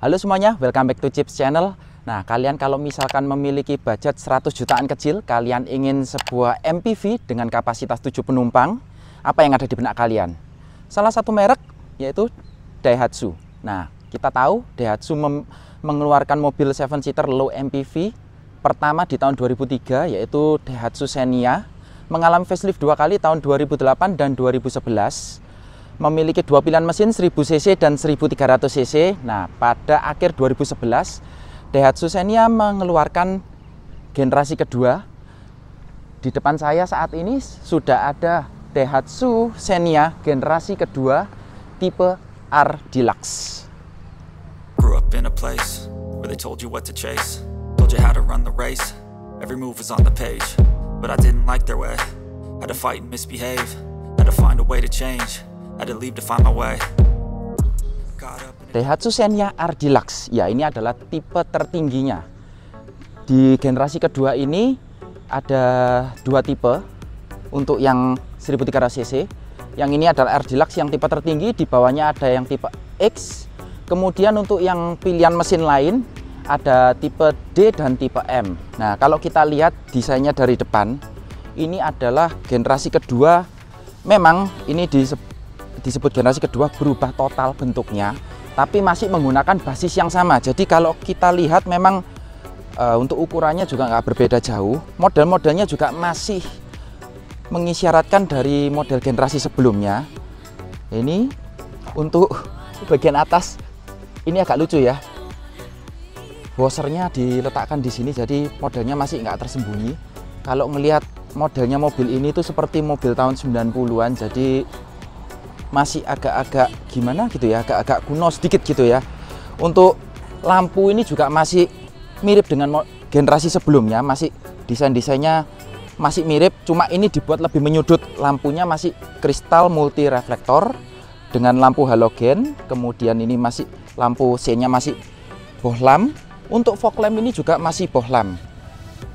Halo semuanya, welcome back to Chips Channel. Nah, kalian kalau misalkan memiliki budget 100 jutaan kecil, kalian ingin sebuah MPV dengan kapasitas 7 penumpang, apa yang ada di benak kalian? Salah satu merek yaitu Daihatsu. Nah, kita tahu Daihatsu mengeluarkan mobil 7-seater low MPV pertama di tahun 2003, yaitu Daihatsu Xenia. Mengalami facelift 2 kali tahun 2008 dan 2011. Memiliki dua pilihan mesin 1000cc dan 1300cc. Nah, pada akhir 2011, Daihatsu Xenia mengeluarkan generasi kedua. Di depan saya saat ini sudah ada Daihatsu Xenia generasi kedua tipe R Deluxe. Grew up in a place where they told you what to chase, told you how to run the race. Every move was on the page, but I didn't like their way. Had to fight and misbehave, had to find a way to change, had to leave to find my way. Daihatsu Xenia R Deluxe, ya ini adalah tipe tertingginya. Di generasi kedua ini ada dua tipe. Untuk yang 1300cc, yang ini adalah R Deluxe yang tipe tertinggi, di bawahnya ada yang tipe X. Kemudian untuk yang pilihan mesin lain ada tipe D dan tipe M. Nah, kalau kita lihat desainnya dari depan, ini adalah generasi kedua. Memang ini disebut generasi kedua, berubah total bentuknya, tapi masih menggunakan basis yang sama. Jadi kalau kita lihat memang untuk ukurannya juga nggak berbeda jauh. Model-modelnya juga masih mengisyaratkan dari model generasi sebelumnya. Ini untuk bagian atas ini agak lucu ya. Washernya diletakkan di sini, jadi modelnya masih nggak tersembunyi. Kalau ngelihat modelnya mobil ini tuh seperti mobil tahun 90-an, jadi masih agak-agak gimana gitu ya, agak-agak kuno sedikit gitu ya. Untuk lampu ini juga masih mirip dengan generasi sebelumnya, masih desain-desainnya masih mirip, cuma ini dibuat lebih menyudut. Lampunya masih kristal multi reflektor dengan lampu halogen. Kemudian ini masih lampu C-nya masih bohlam. Untuk fog lamp ini juga masih bohlam.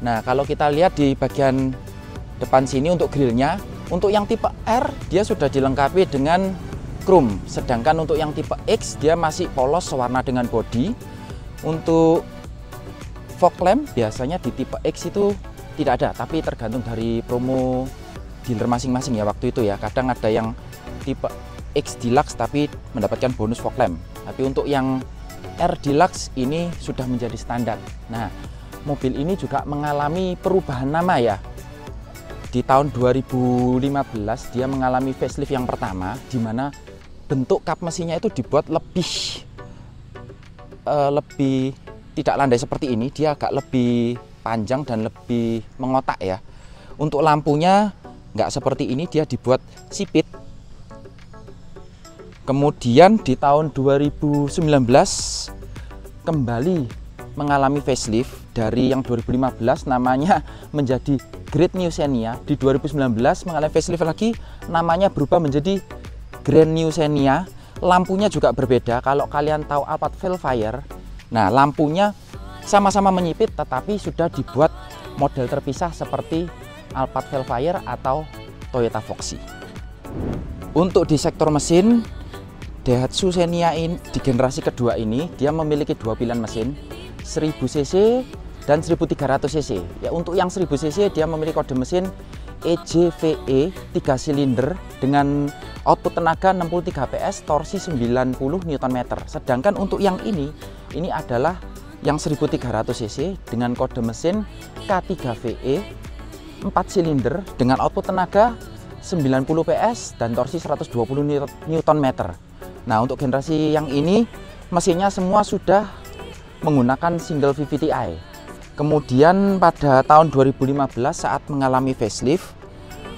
Nah, kalau kita lihat di bagian depan sini untuk grillnya, untuk yang tipe R dia sudah dilengkapi dengan chrome, sedangkan untuk yang tipe X dia masih polos sewarna dengan bodi. Untuk fog lamp biasanya di tipe X itu tidak ada, tapi tergantung dari promo dealer masing-masing ya waktu itu ya. Kadang ada yang tipe X Deluxe tapi mendapatkan bonus fog lamp. Tapi untuk yang R Deluxe ini sudah menjadi standar. Nah, mobil ini juga mengalami perubahan nama ya. Di tahun 2015 dia mengalami facelift yang pertama, di mana bentuk kap mesinnya itu dibuat lebih tidak landai seperti ini. Dia agak lebih panjang dan lebih mengotak ya. Untuk lampunya nggak seperti ini, dia dibuat sipit. Kemudian di tahun 2019 kembali mengalami facelift. Dari yang 2015 namanya menjadi Great New Xenia. Di 2019 mengalami facelift lagi, namanya berubah menjadi Grand New Xenia. Lampunya juga berbeda. Kalau kalian tahu Alphard Vellfire, nah lampunya sama-sama menyipit tetapi sudah dibuat model terpisah seperti Alphard Vellfire atau Toyota Foxy. Untuk di sektor mesin, Daihatsu Xenia di generasi kedua ini dia memiliki dua pilihan mesin, 1000cc dan 1300cc. Ya, untuk yang 1000cc dia memiliki kode mesin EJVE 3 silinder dengan output tenaga 63 PS, torsi 90 Nm. Sedangkan untuk yang ini adalah yang 1300cc dengan kode mesin K3VE 4 silinder dengan output tenaga 90 PS dan torsi 120 Nm. Nah, untuk generasi yang ini mesinnya semua sudah menggunakan single VVT-i. Kemudian pada tahun 2015 saat mengalami facelift,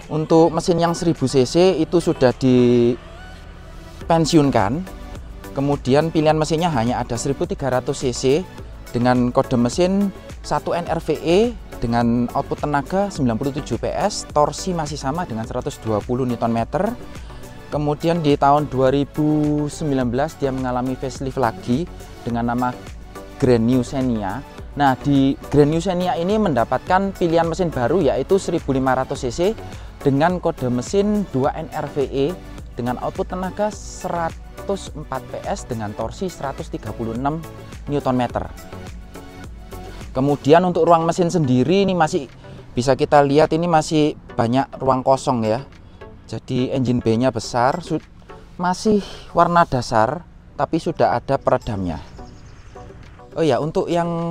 untuk mesin yang 1000cc itu sudah dipensiunkan. Kemudian pilihan mesinnya hanya ada 1300cc dengan kode mesin 1 NRVE dengan output tenaga 97 PS, torsi masih sama dengan 120 Nm. Kemudian di tahun 2019 dia mengalami facelift lagi dengan nama Grand New Xenia. Nah, di Grand New Xenia ini mendapatkan pilihan mesin baru yaitu 1500cc dengan kode mesin 2 NRVE dengan output tenaga 120 104 PS dengan torsi 136 Nm. Kemudian untuk ruang mesin sendiri ini masih bisa kita lihat, ini masih banyak ruang kosong ya. Jadi engine bay-nya besar, masih warna dasar tapi sudah ada peredamnya. Oh ya, untuk yang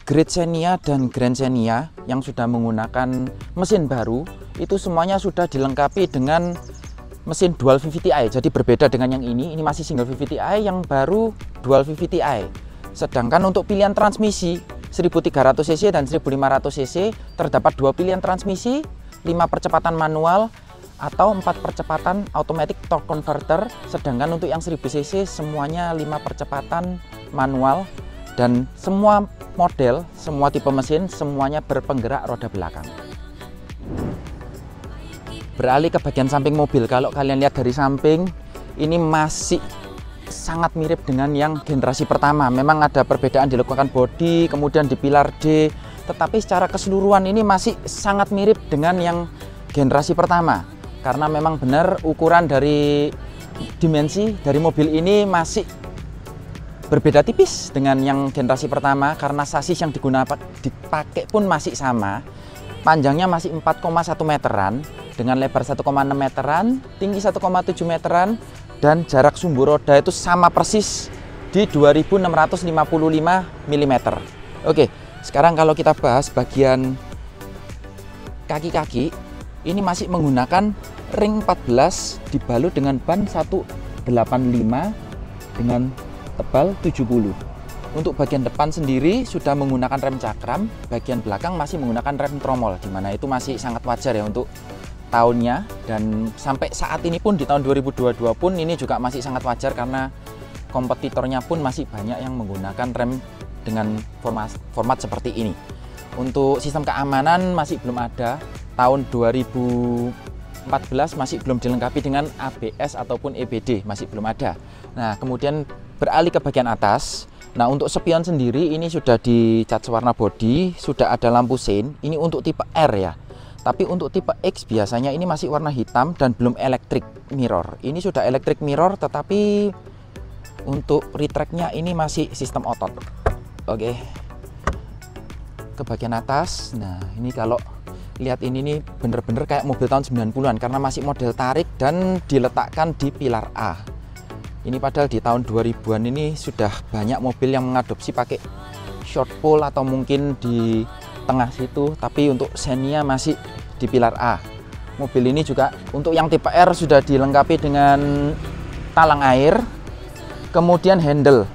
Great Xenia dan Grand Xenia yang sudah menggunakan mesin baru, itu semuanya sudah dilengkapi dengan mesin dual VVT-i. Jadi berbeda dengan yang ini masih single VVT-i, yang baru dual VVT-i. Sedangkan untuk pilihan transmisi 1300 cc dan 1500 cc terdapat dua pilihan transmisi, 5 percepatan manual atau 4 percepatan automatic torque converter. Sedangkan untuk yang 1000 cc semuanya 5 percepatan manual, dan semua model, semua tipe mesin, semuanya berpenggerak roda belakang. Beralih ke bagian samping mobil, kalau kalian lihat dari samping, ini masih sangat mirip dengan yang generasi pertama. Memang ada perbedaan di lekukan bodi, kemudian di pilar D, tetapi secara keseluruhan ini masih sangat mirip dengan yang generasi pertama. Karena memang benar ukuran dari dimensi dari mobil ini masih berbeda tipis dengan yang generasi pertama, karena sasis yang dipakai pun masih sama. Panjangnya masih 4,1 meteran dengan lebar 1,6 meteran, tinggi 1,7 meteran, dan jarak sumbu roda itu sama persis di 2655 mm. Oke, sekarang kalau kita bahas bagian kaki-kaki, ini masih menggunakan ring 14 dibalut dengan ban 185 dengan tebal 70. Untuk bagian depan sendiri sudah menggunakan rem cakram, bagian belakang masih menggunakan rem tromol, dimana itu masih sangat wajar ya untuk tahunnya, dan sampai saat ini pun di tahun 2022 pun ini juga masih sangat wajar karena kompetitornya pun masih banyak yang menggunakan rem dengan format seperti ini. Untuk sistem keamanan masih belum ada, tahun 2014 masih belum dilengkapi dengan ABS ataupun EBD, masih belum ada. Nah, kemudian beralih ke bagian atas. Nah, untuk spion sendiri ini sudah dicat warna bodi, sudah ada lampu sein. Ini untuk tipe R ya. Tapi untuk tipe X biasanya ini masih warna hitam dan belum electric mirror. Ini sudah electric mirror, tetapi untuk retract-nya ini masih sistem otot. Oke. Ke bagian atas. Nah, ini kalau lihat ini nih bener-bener kayak mobil tahun 90-an karena masih model tarik dan diletakkan di pilar A. Ini padahal di tahun 2000-an ini sudah banyak mobil yang mengadopsi pakai short pole atau mungkin di tengah situ, tapi untuk Xenia masih di pilar A. Mobil ini juga untuk yang tipe R sudah dilengkapi dengan talang air. Kemudian handle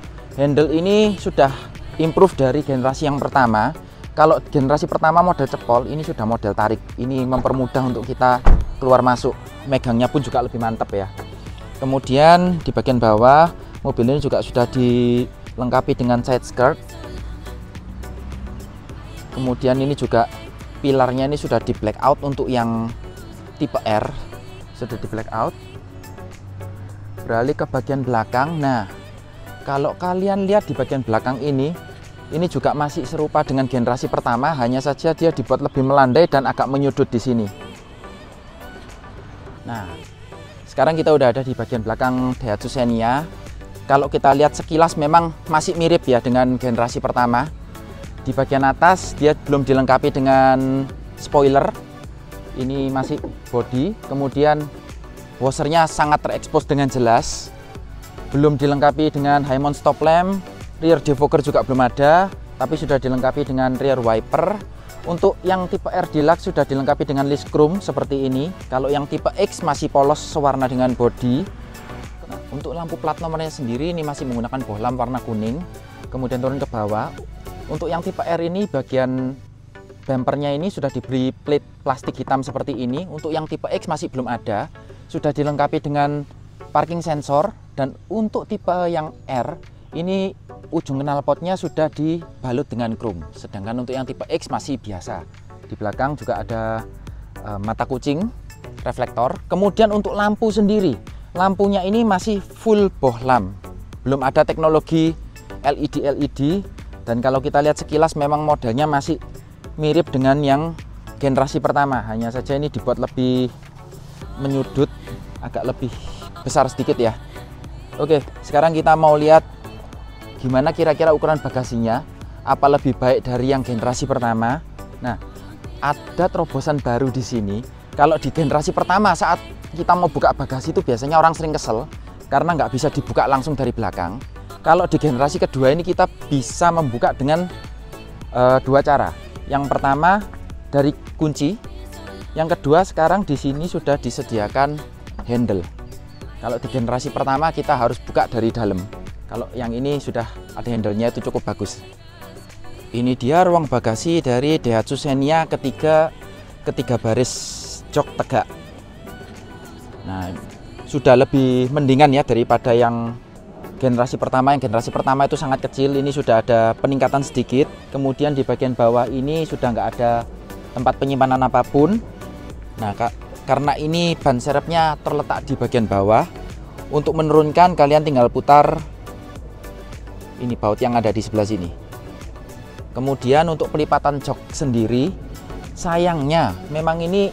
ini sudah improve dari generasi yang pertama. Kalau generasi pertama model cepol, ini sudah model tarik. Ini mempermudah untuk kita keluar masuk, megangnya pun juga lebih mantap ya. Kemudian di bagian bawah mobil ini juga sudah dilengkapi dengan side skirt. Kemudian ini juga pilarnya ini sudah di black out untuk yang tipe R, sudah di black out. Beralih ke bagian belakang. Nah, kalau kalian lihat di bagian belakang ini juga masih serupa dengan generasi pertama, hanya saja dia dibuat lebih melandai dan agak menyudut di sini. Nah, sekarang kita udah ada di bagian belakang Daihatsu Xenia. Kalau kita lihat sekilas memang masih mirip ya dengan generasi pertama. Di bagian atas dia belum dilengkapi dengan spoiler. Ini masih body. Kemudian washernya sangat terekspos dengan jelas. Belum dilengkapi dengan high mount stop lamp. Rear defogger juga belum ada, tapi sudah dilengkapi dengan rear wiper. Untuk yang tipe R Deluxe sudah dilengkapi dengan list chrome seperti ini. Kalau yang tipe X masih polos sewarna dengan body. Nah, untuk lampu plat nomornya sendiri ini masih menggunakan bohlam warna kuning. Kemudian turun ke bawah. Untuk yang tipe R ini bagian bumpernya ini sudah diberi plate plastik hitam seperti ini. Untuk yang tipe X masih belum ada. Sudah dilengkapi dengan parking sensor. Dan untuk tipe yang R ini ujung knalpotnya sudah dibalut dengan chrome. Sedangkan untuk yang tipe X masih biasa. Di belakang juga ada mata kucing, reflektor. Kemudian untuk lampu sendiri, lampunya ini masih full bohlam. Belum ada teknologi LED. Dan kalau kita lihat sekilas memang modelnya masih mirip dengan yang generasi pertama. Hanya saja ini dibuat lebih menyudut, agak lebih besar sedikit ya. Oke, sekarang kita mau lihat gimana kira-kira ukuran bagasinya. Apa lebih baik dari yang generasi pertama? Nah, ada terobosan baru di sini. Kalau di generasi pertama saat kita mau buka bagasi itu biasanya orang sering kesel karena nggak bisa dibuka langsung dari belakang. Kalau di generasi kedua ini kita bisa membuka dengan dua cara. Yang pertama dari kunci, yang kedua sekarang di sini sudah disediakan handle. Kalau di generasi pertama kita harus buka dari dalam. Kalau yang ini sudah ada handle-nya, itu cukup bagus. Ini dia ruang bagasi dari Daihatsu Xenia ketiga baris jok tegak. Nah, sudah lebih mendingan ya daripada yang generasi pertama. Yang generasi pertama itu sangat kecil, ini sudah ada peningkatan sedikit. Kemudian di bagian bawah ini sudah nggak ada tempat penyimpanan apapun. Nah, karena ini ban serepnya terletak di bagian bawah, untuk menurunkan kalian tinggal putar ini baut yang ada di sebelah sini. Kemudian untuk pelipatan jok sendiri, sayangnya memang ini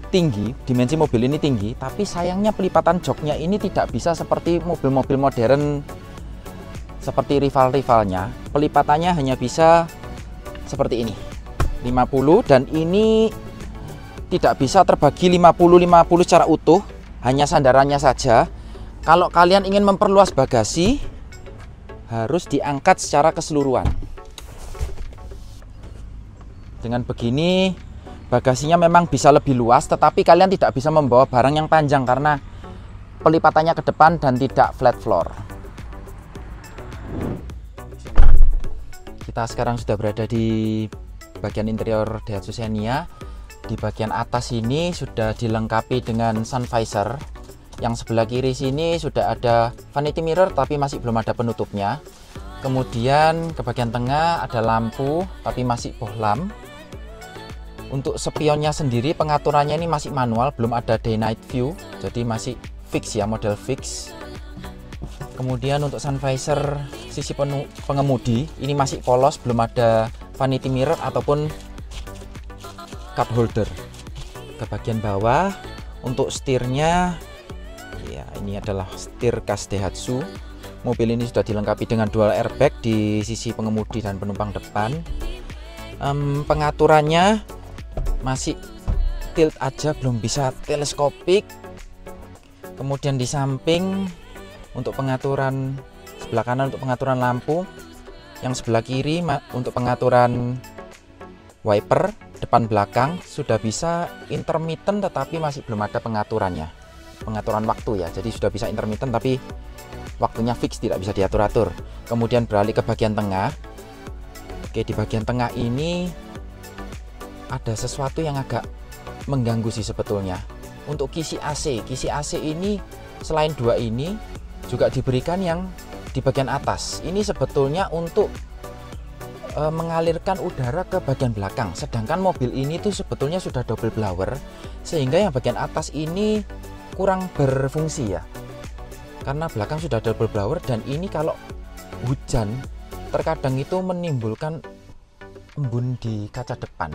tinggi, dimensi mobil ini tinggi, tapi sayangnya pelipatan joknya ini tidak bisa seperti mobil-mobil modern seperti rival-rivalnya. Pelipatannya hanya bisa seperti ini, 50, dan ini tidak bisa terbagi 50-50 secara utuh, hanya sandarannya saja. Kalau kalian ingin memperluas bagasi, harus diangkat secara keseluruhan. Dengan begini bagasinya memang bisa lebih luas, tetapi kalian tidak bisa membawa barang yang panjang karena pelipatannya ke depan dan tidak flat floor. Kita sekarang sudah berada di bagian interior Daihatsu Xenia. Di bagian atas ini sudah dilengkapi dengan sun visor. Yang sebelah kiri sini sudah ada vanity mirror tapi masih belum ada penutupnya. Kemudian ke bagian tengah ada lampu tapi masih bohlam. Untuk spionnya sendiri pengaturannya ini masih manual, belum ada day night view, jadi masih fix ya, model fix. Kemudian untuk sun visor sisi pengemudi ini masih polos, belum ada vanity mirror ataupun cup holder. Ke bagian bawah untuk setirnya, ya ini adalah setir khas Daihatsu. Mobil ini sudah dilengkapi dengan dual airbag di sisi pengemudi dan penumpang depan. Pengaturannya masih tilt aja, belum bisa teleskopik. Kemudian di samping untuk pengaturan sebelah kanan untuk pengaturan lampu, yang sebelah kiri untuk pengaturan wiper depan belakang sudah bisa intermittent, tetapi masih belum ada pengaturannya, pengaturan waktu ya. Jadi sudah bisa intermittent tapi waktunya fix, tidak bisa diatur-atur. Kemudian beralih ke bagian tengah. Oke, di bagian tengah ini ada sesuatu yang agak mengganggu sih sebetulnya. Untuk kisi AC ini selain dua ini juga diberikan yang di bagian atas. Ini sebetulnya untuk mengalirkan udara ke bagian belakang, sedangkan mobil ini tuh sebetulnya sudah double blower, sehingga yang bagian atas ini kurang berfungsi ya, karena belakang sudah double blower. Dan ini kalau hujan terkadang itu menimbulkan embun di kaca depan,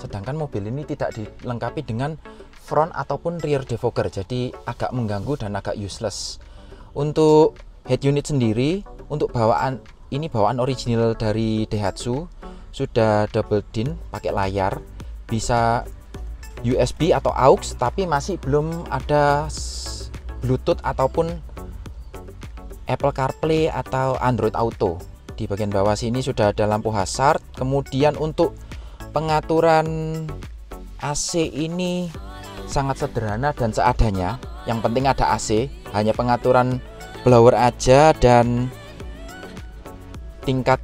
sedangkan mobil ini tidak dilengkapi dengan front ataupun rear defogger, jadi agak mengganggu dan agak useless. Untuk head unit sendiri, untuk bawaan original dari Daihatsu, sudah double din pakai layar, bisa USB atau aux, tapi masih belum ada Bluetooth ataupun Apple CarPlay atau Android Auto. Di bagian bawah sini sudah ada lampu hazard. Kemudian untuk pengaturan AC ini sangat sederhana dan seadanya. Yang penting ada AC, hanya pengaturan blower aja dan tingkat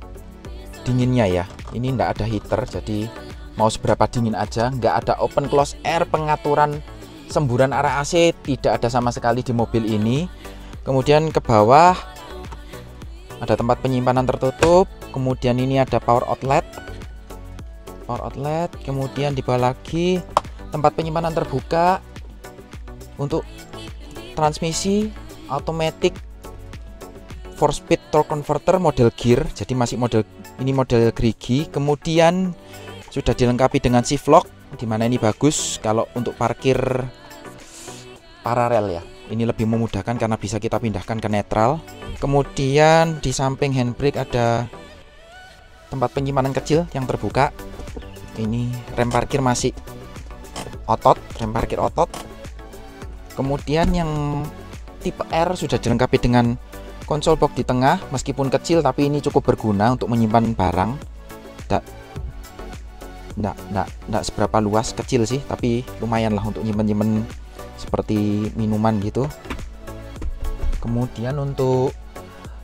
dinginnya ya. Ini enggak ada heater, jadi mau seberapa dingin aja. Enggak ada open close air, pengaturan semburan arah AC tidak ada sama sekali di mobil ini. Kemudian ke bawah ada tempat penyimpanan tertutup. Kemudian ini ada power outlet. Kemudian di bawah lagi tempat penyimpanan terbuka untuk transmisi automatic 4-speed torque converter model gear, jadi masih model gerigi. Kemudian sudah dilengkapi dengan shift lock, dimana ini bagus kalau untuk parkir paralel ya. Ini lebih memudahkan karena bisa kita pindahkan ke netral. Kemudian di samping handbrake ada tempat penyimpanan kecil yang terbuka. Ini rem parkir masih otot, rem parkir otot. Kemudian yang tipe R sudah dilengkapi dengan konsol box di tengah, meskipun kecil tapi ini cukup berguna untuk menyimpan barang. Nggak seberapa luas, kecil sih, tapi lumayan lah untuk nyimpen seperti minuman gitu. Kemudian untuk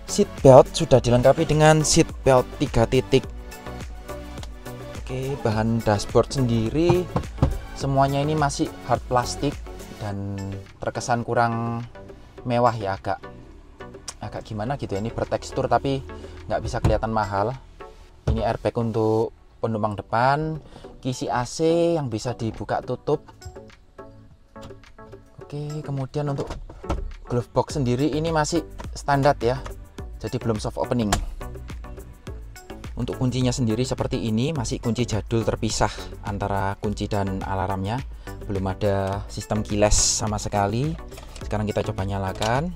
seat belt sudah dilengkapi dengan seat belt 3 titik. Oke, bahan dashboard sendiri semuanya ini masih hard plastik dan terkesan kurang mewah ya, agak gimana gitu ya, ini bertekstur tapi nggak bisa kelihatan mahal. Ini airbag untuk penumpang depan, kisi AC yang bisa dibuka tutup. Oke, kemudian untuk glove box sendiri ini masih standar ya, jadi belum soft opening. Untuk kuncinya sendiri seperti ini, masih kunci jadul terpisah antara kunci dan alarmnya, belum ada sistem keyless sama sekali. Sekarang kita coba nyalakan.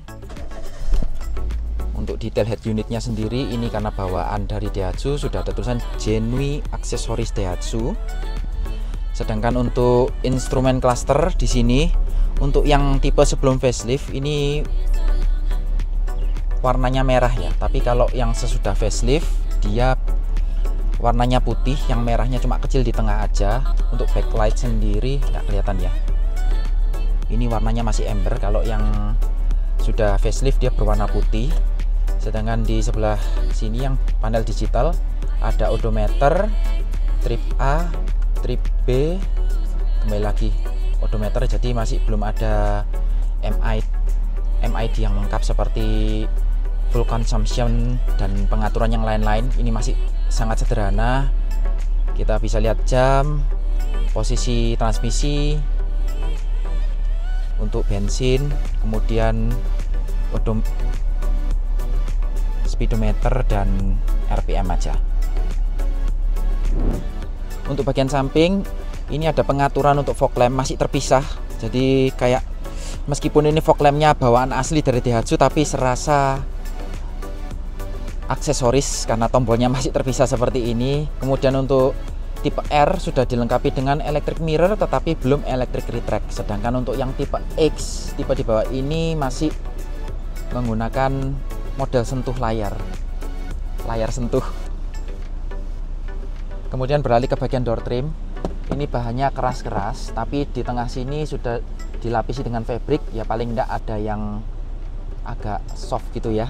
Untuk detail head unitnya sendiri ini karena bawaan dari Daihatsu sudah ada tulisan Genuine Aksesoris Daihatsu. Sedangkan untuk instrumen cluster di sini untuk yang tipe sebelum facelift ini warnanya merah ya, tapi kalau yang sesudah facelift dia warnanya putih, yang merahnya cuma kecil di tengah aja. Untuk backlight sendiri nggak kelihatan ya, ini warnanya masih amber. Kalau yang sudah facelift dia berwarna putih. Sedangkan di sebelah sini yang panel digital ada odometer, trip A, trip B, kembali lagi odometer, jadi masih belum ada MID yang lengkap seperti full consumption dan pengaturan yang lain-lain. Ini masih sangat sederhana. Kita bisa lihat jam, posisi transmisi untuk bensin, kemudian speedometer dan RPM aja. Untuk bagian samping ini ada pengaturan untuk fog lamp, masih terpisah. Jadi kayak meskipun ini fog lampnya bawaan asli dari Daihatsu tapi serasa aksesoris karena tombolnya masih terpisah seperti ini. Kemudian untuk tipe R sudah dilengkapi dengan electric mirror tetapi belum electric retract. Sedangkan untuk yang tipe X, tipe di bawah ini masih menggunakan model sentuh layar sentuh. Kemudian beralih ke bagian door trim. Ini bahannya keras-keras tapi di tengah sini sudah dilapisi dengan fabric ya, paling enggak ada yang agak soft gitu ya.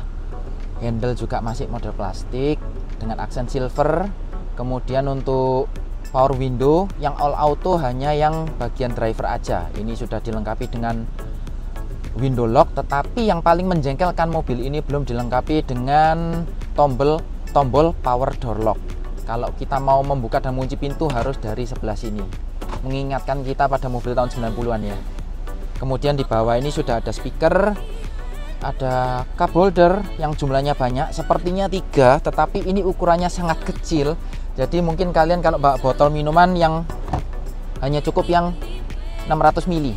Handle juga masih model plastik dengan aksen silver. Kemudian untuk power window yang all auto hanya yang bagian driver aja. Ini sudah dilengkapi dengan window lock, tetapi yang paling menjengkelkan mobil ini belum dilengkapi dengan tombol power door lock. Kalau kita mau membuka dan mengunci pintu harus dari sebelah sini, mengingatkan kita pada mobil tahun 90-an ya. Kemudian di bawah ini sudah ada speaker, ada cup holder yang jumlahnya banyak, sepertinya 3, tetapi ini ukurannya sangat kecil. Jadi mungkin kalian kalau bawa botol minuman yang hanya cukup yang 600 ml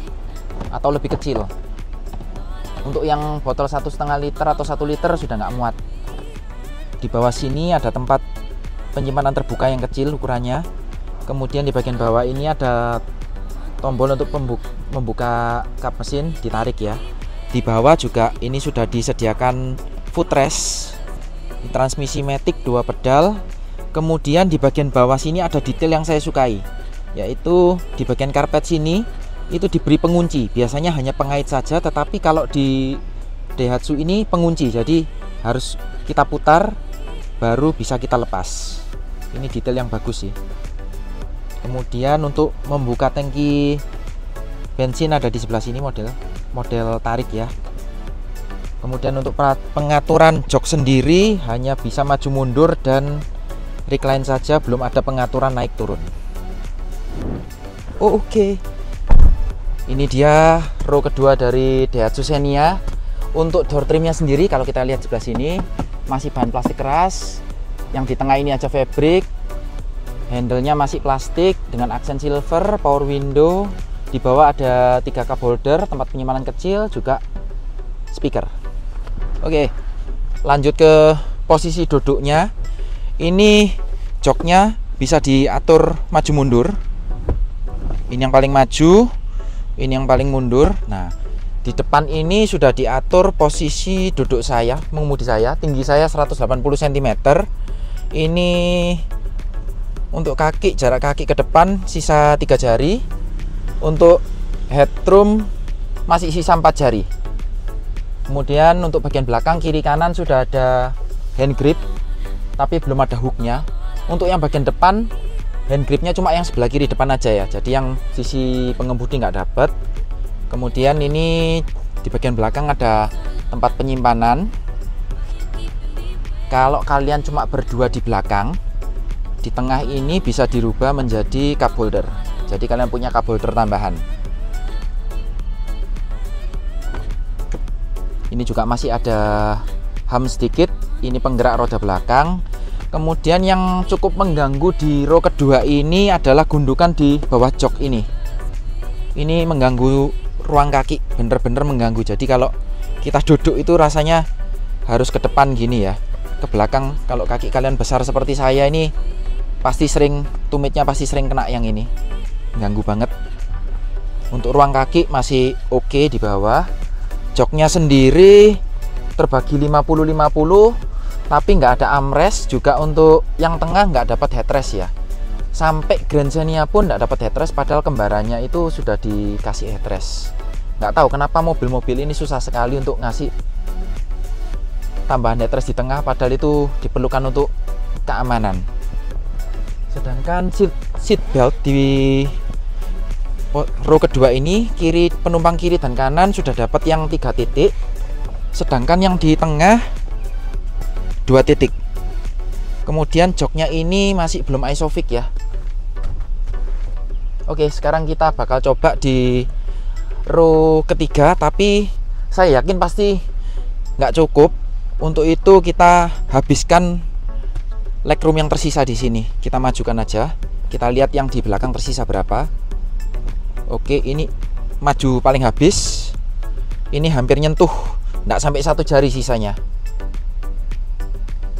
atau lebih kecil. Untuk yang botol 1,5 liter atau 1 liter sudah nggak muat. Di bawah sini ada tempat penyimpanan terbuka yang kecil ukurannya. Kemudian di bagian bawah ini ada tombol untuk membuka kap mesin, ditarik ya. Di bawah juga ini sudah disediakan footrest, transmisi matic 2 pedal. Kemudian di bagian bawah sini ada detail yang saya sukai, yaitu di bagian karpet sini itu diberi pengunci. Biasanya hanya pengait saja, tetapi kalau di Daihatsu ini pengunci, jadi harus kita putar baru bisa kita lepas. Ini detail yang bagus sih. Kemudian untuk membuka tangki bensin ada di sebelah sini, model tarik ya. Kemudian untuk pengaturan jok sendiri hanya bisa maju mundur dan recline saja, belum ada pengaturan naik turun. Oke. Ini dia row kedua dari Daihatsu Xenia. Untuk door trimnya sendiri kalau kita lihat sebelah sini masih bahan plastik keras. Yang di tengah ini aja fabric. Handle-nya masih plastik dengan aksen silver, power window. Di bawah ada 3 cup holder, tempat penyimpanan kecil, juga speaker. Oke, lanjut ke posisi duduknya. Ini joknya bisa diatur maju mundur. Ini yang paling maju, ini yang paling mundur. Nah, di depan ini sudah diatur posisi duduk saya, mengemudi saya. Tinggi saya 180 cm. Ini untuk kaki, jarak kaki ke depan sisa 3 jari. Untuk headroom masih sisa 4 jari. Kemudian untuk bagian belakang kiri kanan sudah ada hand grip, tapi belum ada hooknya. Untuk yang bagian depan hand gripnya cuma yang sebelah kiri depan aja ya, jadi yang sisi pengemudi nggak dapat. Kemudian ini di bagian belakang ada tempat penyimpanan. Kalau kalian cuma berdua di belakang, di tengah ini bisa dirubah menjadi cup holder. Jadi kalian punya cup holder tambahan. Ini juga masih ada ham sedikit. Ini penggerak roda belakang. Kemudian yang cukup mengganggu di row kedua ini adalah gundukan di bawah jok ini. Ini mengganggu ruang kaki, bener-bener mengganggu. Jadi kalau kita duduk itu rasanya harus ke depan gini ya, ke belakang. Kalau kaki kalian besar seperti saya ini, pasti sering, tumitnya pasti sering kena yang ini. Ganggu banget. Untuk ruang kaki masih oke di bawah. Joknya sendiri terbagi 50-50, tapi nggak ada armrest. Juga untuk yang tengah nggak dapat headrest ya. Sampai Grand Xenia pun nggak dapat headrest, padahal kembarannya itu sudah dikasih headrest. Nggak tahu kenapa mobil-mobil ini susah sekali untuk ngasih tambahan headrest di tengah, padahal itu diperlukan untuk keamanan. Sedangkan seat belt di row kedua ini, kiri penumpang kiri dan kanan sudah dapat yang 3 titik, sedangkan yang di tengah 2 titik. Kemudian joknya ini masih belum isofix ya. Oke, sekarang kita bakal coba di row ketiga, tapi saya yakin pasti nggak cukup. Untuk itu kita habiskan legroom yang tersisa di sini. Kita majukan aja. Kita lihat yang di belakang tersisa berapa. Oke, ini maju paling habis. Ini hampir nyentuh, nggak sampai 1 jari sisanya.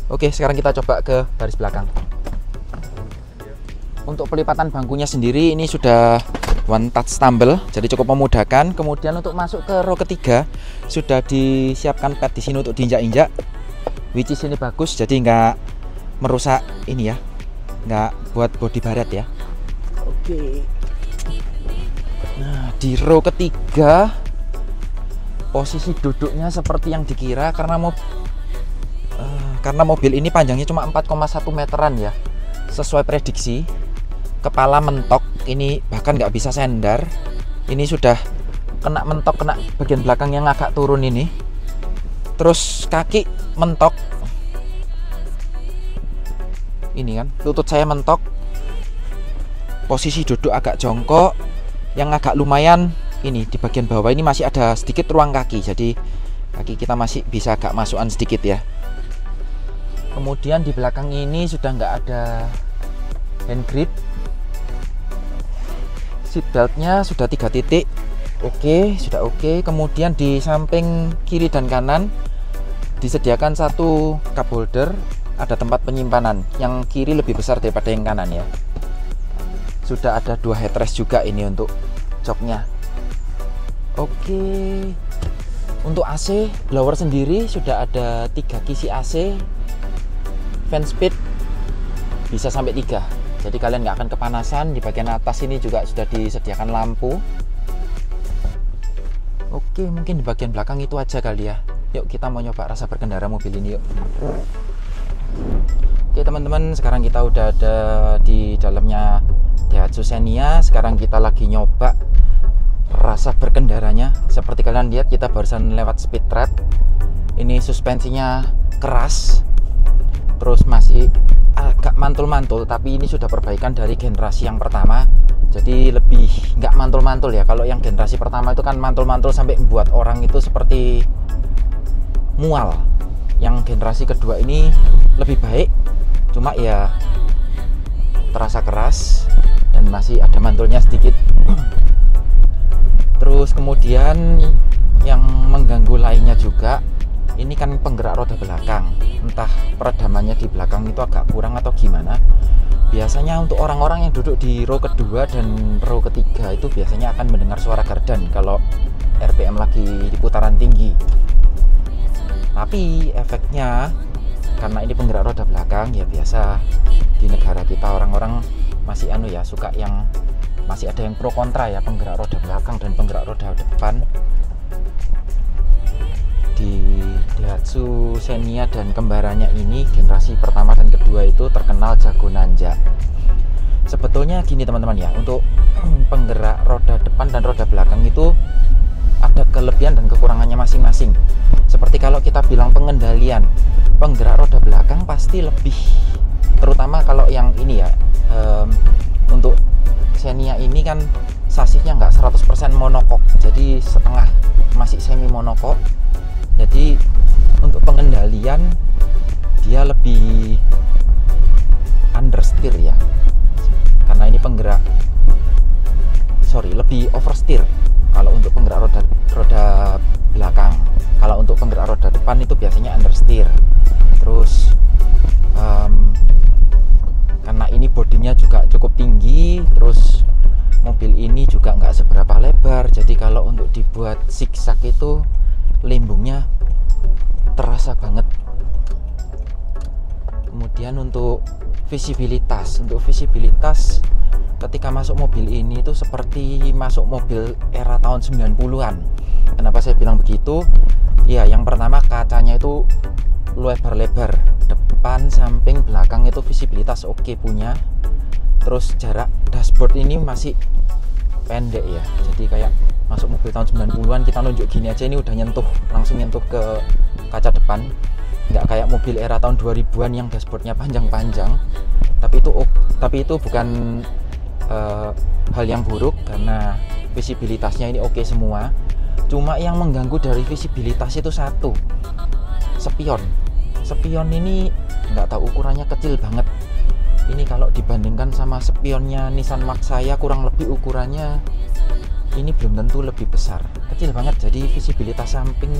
Oke, sekarang kita coba ke baris belakang. Untuk pelipatan bangkunya sendiri ini sudah one touch tumble, jadi cukup memudahkan. Kemudian untuk masuk ke row ketiga sudah disiapkan pad di sini untuk diinjak-injak, which is ini bagus, jadi nggak merusak ini ya, nggak buat bodi baret ya. Oke. Nah, di row ketiga posisi duduknya seperti yang dikira, karena mobil ini panjangnya cuma 4,1 meteran ya, sesuai prediksi. Kepala mentok, ini bahkan nggak bisa sender. Ini sudah kena mentok, kena bagian belakang yang agak turun ini. Terus kaki mentok. Ini kan, lutut saya mentok. Posisi duduk agak jongkok. Yang agak lumayan ini di bagian bawah ini masih ada sedikit ruang kaki, jadi kaki kita masih bisa agak masukan sedikit ya. Kemudian di belakang ini sudah nggak ada hand grip. Seat beltnya sudah 3 titik. Oke, sudah oke. Kemudian di samping kiri dan kanan disediakan 1 cup holder, ada tempat penyimpanan. Yang kiri lebih besar daripada yang kanan ya. Sudah ada 2 headrest juga ini untuk joknya. Oke. Untuk AC blower sendiri sudah ada 3 kisi AC. Fan speed bisa sampai 3. Jadi kalian nggak akan kepanasan. Di bagian atas ini juga sudah disediakan lampu. Oke, mungkin di bagian belakang itu aja kali ya. Yuk kita mau nyoba rasa berkendara mobil ini yuk. Oke teman-teman, sekarang kita udah ada di dalamnya Daihatsu Xenia. Sekarang kita lagi nyoba rasa berkendaranya. Seperti kalian lihat, kita barusan lewat speed trap. Ini suspensinya keras, terus masih agak mantul-mantul, tapi ini sudah perbaikan dari generasi yang pertama, jadi lebih nggak mantul-mantul ya. Kalau yang generasi pertama itu kan mantul-mantul sampai membuat orang itu seperti mual. Yang generasi kedua ini lebih baik, cuma ya terasa keras dan masih ada mantulnya sedikit. Terus kemudian yang mengganggu lainnya juga, ini kan penggerak roda belakang, entah peredamannya di belakang itu agak kurang atau gimana. Biasanya untuk orang-orang yang duduk di row kedua dan row ketiga itu biasanya akan mendengar suara gardan kalau RPM lagi di putaran tinggi. Tapi efeknya, karena ini penggerak roda belakang, ya biasa di negara kita orang-orang masih suka yang masih ada yang pro kontra ya, penggerak roda belakang dan penggerak roda depan. Di Daihatsu Xenia dan kembarannya ini, generasi pertama dan kedua itu terkenal jago nanjak. Sebetulnya gini teman-teman ya, untuk penggerak roda depan dan roda belakang itu ada kelebihan dan kekurangannya masing-masing. Seperti kalau kita bilang pengendalian, penggerak roda belakang pasti lebih, terutama kalau yang ini ya, untuk Xenia ini kan sasisnya nggak 100% monokok, jadi setengah, masih semi monokok. Jadi untuk pengendalian dia lebih understeer ya, karena ini lebih oversteer kalau untuk penggerak roda belakang. Kalau untuk penggerak roda depan itu biasanya understeer. Terus karena ini bodinya juga cukup tinggi, terus mobil ini juga nggak seberapa lebar, jadi kalau untuk dibuat zigzag itu limbungnya terasa banget. Kemudian untuk visibilitas ketika masuk mobil ini itu seperti masuk mobil era tahun 90-an. Kenapa saya bilang begitu? Ya, yang pertama kacanya itu lebar-lebar, depan, samping, belakang itu visibilitas oke punya. Terus jarak dashboard ini masih pendek ya, jadi kayak masuk mobil tahun 90-an kita nunjuk gini aja, ini udah langsung nyentuh ke kaca depan. Nggak kayak mobil era tahun 2000-an yang dashboardnya panjang-panjang. Tapi itu bukan hal yang buruk, karena visibilitasnya ini oke semua. Cuma yang mengganggu dari visibilitas itu satu, spion ini nggak tahu, ukurannya kecil banget. Ini kalau dibandingkan sama spionnya Nissan Maxaya, kurang lebih ukurannya ini belum tentu lebih besar, kecil banget. Jadi visibilitas samping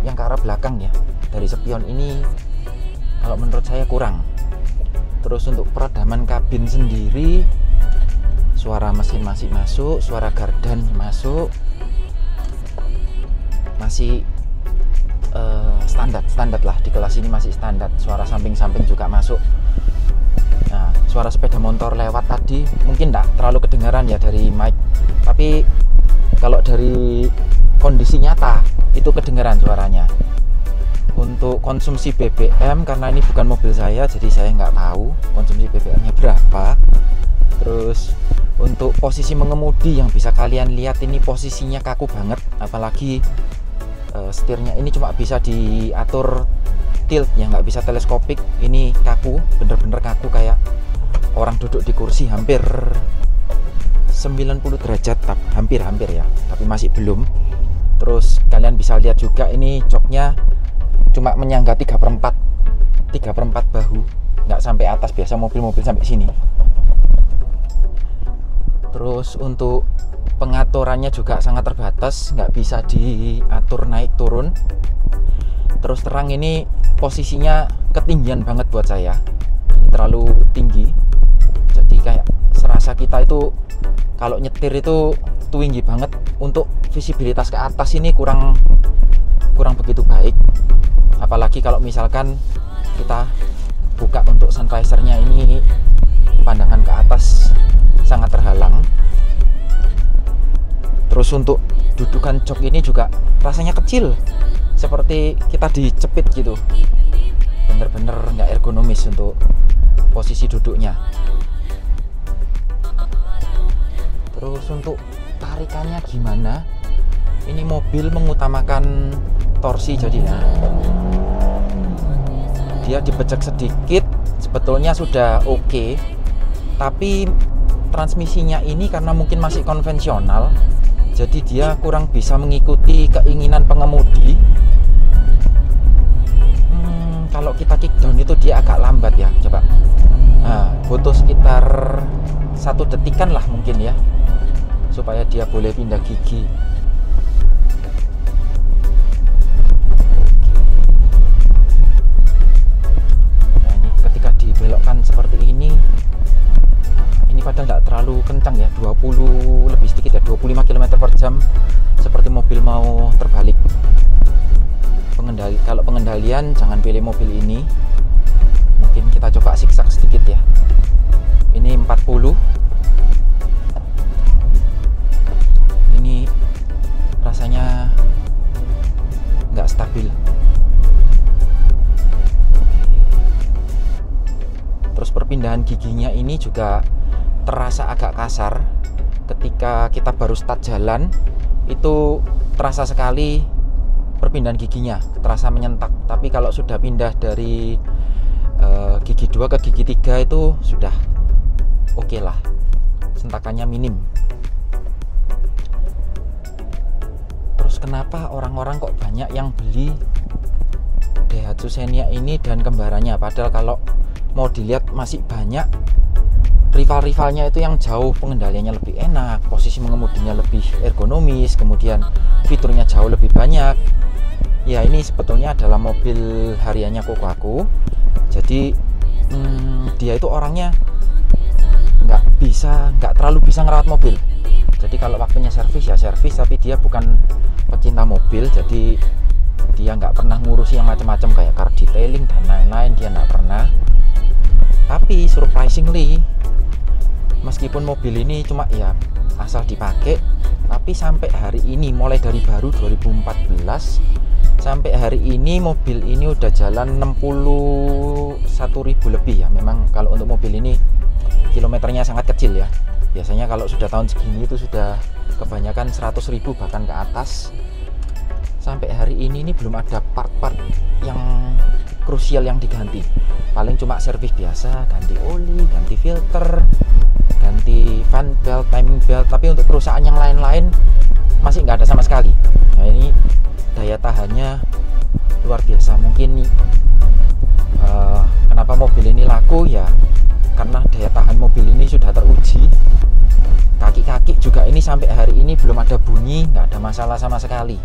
yang ke arah belakang ya dari spion ini kalau menurut saya kurang. Terus untuk peredaman kabin sendiri, suara mesin masih masuk, suara gardan masuk, masih standar lah, di kelas ini masih standar. Suara samping-samping juga masuk. Nah, suara sepeda motor lewat tadi mungkin tidak terlalu kedengaran ya dari mic, tapi kalau dari kondisi nyata itu kedengaran suaranya. Untuk konsumsi BBM, karena ini bukan mobil saya, jadi saya nggak tahu konsumsi BBM-nya berapa. Terus untuk posisi mengemudi yang bisa kalian lihat, ini posisinya kaku banget, apalagi setirnya ini cuma bisa diatur tilt ya, nggak bisa teleskopik. Ini kaku, bener-bener kaku, kayak orang duduk di kursi hampir 90 derajat, hampir ya, tapi masih belum. Terus kalian bisa lihat juga ini joknya cuma menyangga 3/4 bahu, nggak sampai atas, biasa mobil-mobil sampai sini. Terus untuk pengaturannya juga sangat terbatas, nggak bisa diatur naik turun. Terus terang ini posisinya ketinggian banget buat saya, ini terlalu tinggi, jadi kayak serasa kita itu kalau nyetir itu tinggi banget. Untuk visibilitas ke atas ini kurang begitu baik, apalagi kalau misalkan kita buka untuk sun visornya, ini pandangan ke atas sangat terhalang. Terus untuk dudukan jok ini juga rasanya kecil, seperti kita dicepit gitu, bener-bener nggak ergonomis untuk posisi duduknya. Terus untuk tarikannya gimana? Ini mobil mengutamakan torsi, jadinya dia dibecek sedikit sebetulnya sudah oke. Tapi transmisinya ini karena mungkin masih konvensional, jadi dia kurang bisa mengikuti keinginan pengemudi. Kalau kita kick down itu dia agak lambat ya, coba. Nah, butuh sekitar 1 detikan lah mungkin ya, supaya dia boleh pindah gigi. Nah, ini ketika dibelokkan seperti ini padahal nggak terlalu kencang ya, 20 lebih sedikit ya, 25 km per jam, seperti mobil mau terbalik. Kalau pengendalian jangan pilih mobil ini, mungkin kita coba zigzag sedikit ya. Ini 40, ini rasanya nggak stabil. Terus perpindahan giginya ini juga terasa agak kasar. Ketika kita baru start jalan itu terasa sekali perpindahan giginya, terasa menyentak. Tapi kalau sudah pindah dari gigi 2 ke gigi 3 itu sudah oke lah, sentakannya minim. Terus kenapa orang-orang kok banyak yang beli Daihatsu Xenia ini dan kembarannya, padahal kalau mau dilihat masih banyak rival-rivalnya itu yang jauh pengendaliannya lebih enak, posisi mengemudinya lebih ergonomis, kemudian fiturnya jauh lebih banyak. Ya, ini sebetulnya adalah mobil hariannya kokoku. Jadi dia itu orangnya nggak terlalu bisa ngerawat mobil. Jadi kalau waktunya servis ya servis, tapi dia bukan pecinta mobil, jadi dia nggak pernah ngurusi yang macam-macam kayak car detailing dan lain-lain, dia nggak pernah. Tapi surprisingly, meskipun mobil ini cuma ya asal dipakai, tapi sampai hari ini, mulai dari baru 2014 sampai hari ini, mobil ini udah jalan 61.000 lebih ya. Memang kalau untuk mobil ini kilometernya sangat kecil ya. Biasanya kalau sudah tahun segini itu sudah kebanyakan 100.000 bahkan ke atas. Sampai hari ini belum ada part-part yang krusial yang diganti. Paling cuma servis biasa, ganti oli, ganti filter, ganti fan belt, timing belt. Tapi untuk perusahaan yang lain-lain masih nggak ada sama sekali. Nah, ini daya tahannya luar biasa. Mungkin kenapa mobil ini laku ya karena daya tahan mobil ini sudah teruji. Kaki-kaki juga ini sampai hari ini belum ada bunyi, nggak ada masalah sama sekali.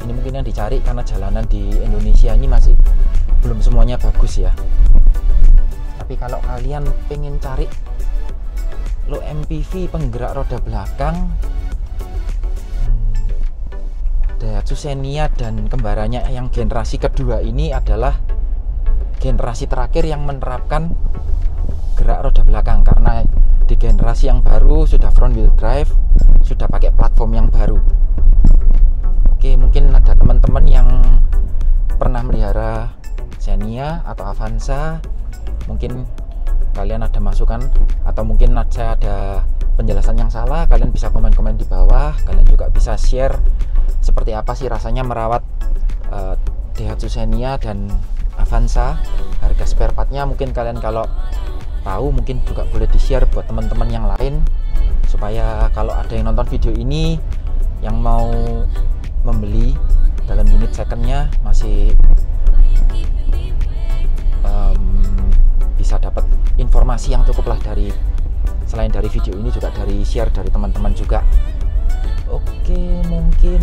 Ini mungkin yang dicari karena jalanan di Indonesia ini masih belum semuanya bagus ya. Tapi kalau kalian pengen cari low MPV penggerak roda belakang, Daihatsu Xenia dan kembarannya yang generasi kedua ini adalah generasi terakhir yang menerapkan gerak roda belakang, karena di generasi yang baru sudah front wheel drive, sudah pakai platform yang baru. Oke, mungkin ada teman-teman yang pernah melihara Xenia atau Avanza, mungkin kalian ada masukan atau mungkin saya ada penjelasan yang salah, kalian bisa komen-komen di bawah. Kalian juga bisa share seperti apa sih rasanya merawat Daihatsu Xenia dan Avanza. Harga spare partnya mungkin kalian kalau tahu mungkin juga boleh di-share buat teman-teman yang lain, supaya kalau ada yang nonton video ini yang mau membeli dalam unit secondnya masih bisa dapat informasi yang cukup lah dari selain dari video ini, juga dari share dari teman-teman juga. Oke, mungkin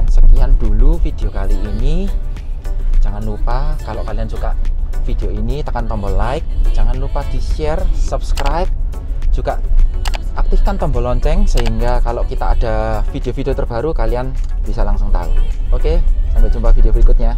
sekian dulu video kali ini. Jangan lupa kalau kalian suka video ini tekan tombol like, jangan lupa di share, subscribe, juga aktifkan tombol lonceng sehingga kalau kita ada video-video terbaru kalian bisa langsung tahu. Oke, sampai jumpa video berikutnya.